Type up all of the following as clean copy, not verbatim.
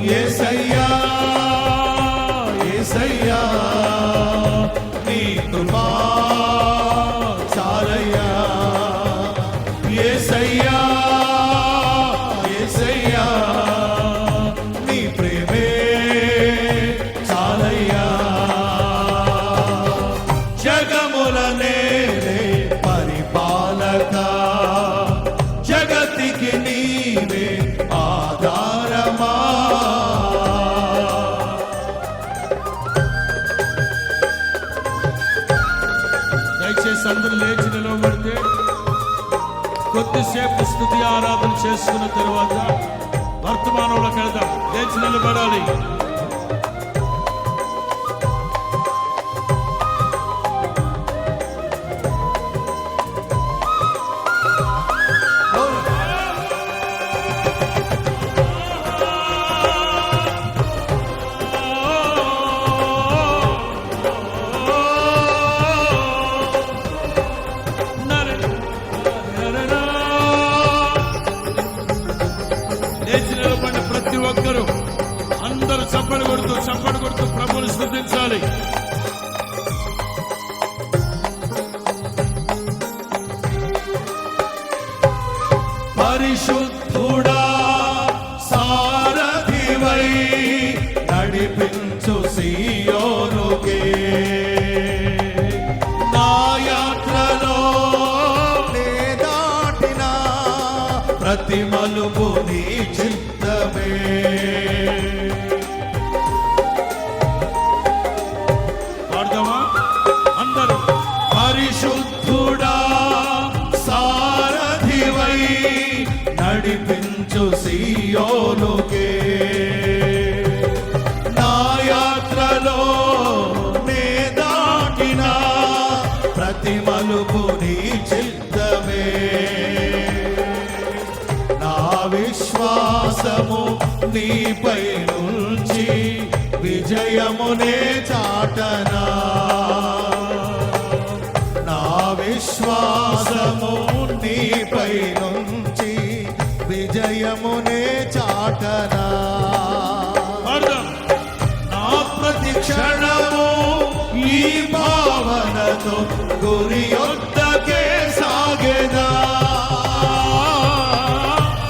యేసయ్యా యేసయ్యా నీ కృపా చాలయ్యా యేసయ్యా యేసయ్యా నీ ప్రేమే చాలయ్యా జగములనే పరిపాలక జగతికి నీవే ఆధారమా దయచేసి అందరూ లేచి నిలబడితే కొద్దిసేపు స్తుతి ఆరాధన చేసుకున్న తర్వాత వర్తమానంలోకి వెళ్దాం. లేచి నిలబడాలి. ప్రతి ఒక్కరూ అందరూ చప్పట్లు కొడుతూ ప్రభువుని స్తుతించాలి. పరిశుద్ధుడా సారథివై నడిపించు సీయోనుకే నా యాత్రలో నే దాటిన ప్రతి మలుపు నీ చిత్తమే పాడదామా అందరూ. పరిశుద్ధుడా సారథివై నడిపించు సీయోనుకే నా యాత్రలో నే దాటిన ప్రతి మలుపు నీ చిత్తమే నా విశ్వాసము నీపై నుంచి విజయమునే చాటనా నా విశ్వాసము నీపై నుంచి విజయమునే చాటనా నా ప్రతి క్షణము ఈ భావనతో గురి యొద్దకే సాగెదా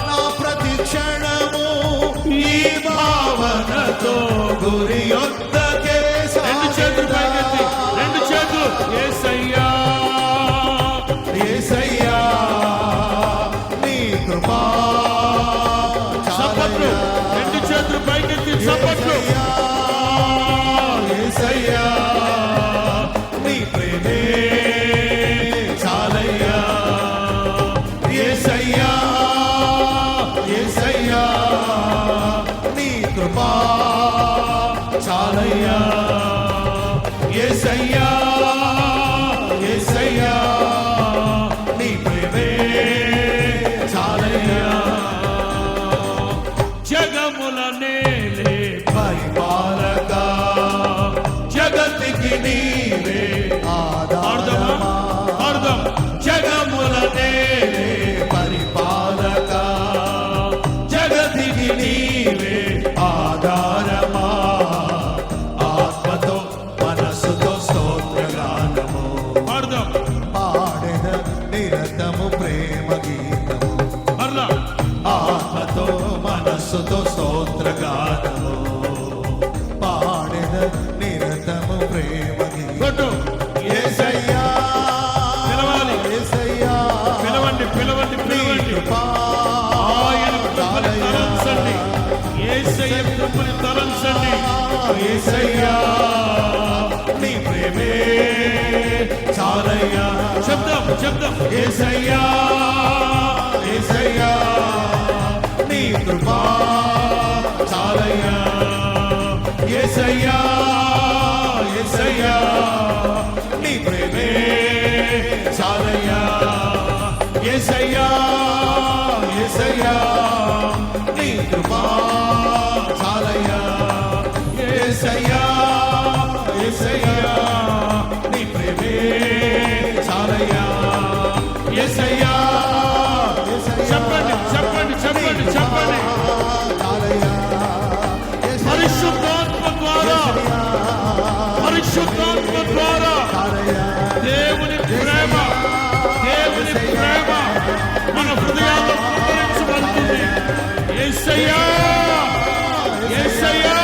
నా ప్రతి క్షణము ఈ భావనతో గురి యొద్దకే సాగెదా రెండు చేతులు యేసయ్యా యేసయ్యా నీ కృపా చప్పట్లు రెండు చేతులు పైకెత్తి చప్పట్లు యేసయ్యా నీ ప్రేమే చాలయ్యా యేసయ్యా యేసయ్యా నీ కృపా చాలయ్యా యేసయ్యా యేసయ్యా నీ ప్రేమే చాలయ్యా జగముల నేలే పరిపాలక జగతికి నీవే ఆధారమా జగముల నేలే పరిపాలక జగతికి నీవే ఆధారమా ఆత్మతో మనసుతో స్తోత్రగానము పాడెద నిరతము ప్రేమ గీతము ఆత్మతో మనసుతో స్తోత్రగానము పాడెద నిరతము ప్రేమ గీతము యేసయ్యా పిలవాలి యేసయ్యా పిలవండి ఆయన తలంచండి యేసయ్య కృపని తలంచండి యేసయ్యా నీ ప్రేమే చాలయ్యా శబ్దం యేసయ్యా యేసయ్యా నీ కృపా చాలయ్యా యేసయ్యా యేసయ్యా నీ ప్రేమే చాలయ్యా యేసయ్యా యేసయ్యా నీ కృపా చాలయ్యా యేసయ్యా యేసయ్యా నీ ప్రేమే చాలయ్యా యేసయ్యా చెప్పండి చాలయ్యా యేసయ్యా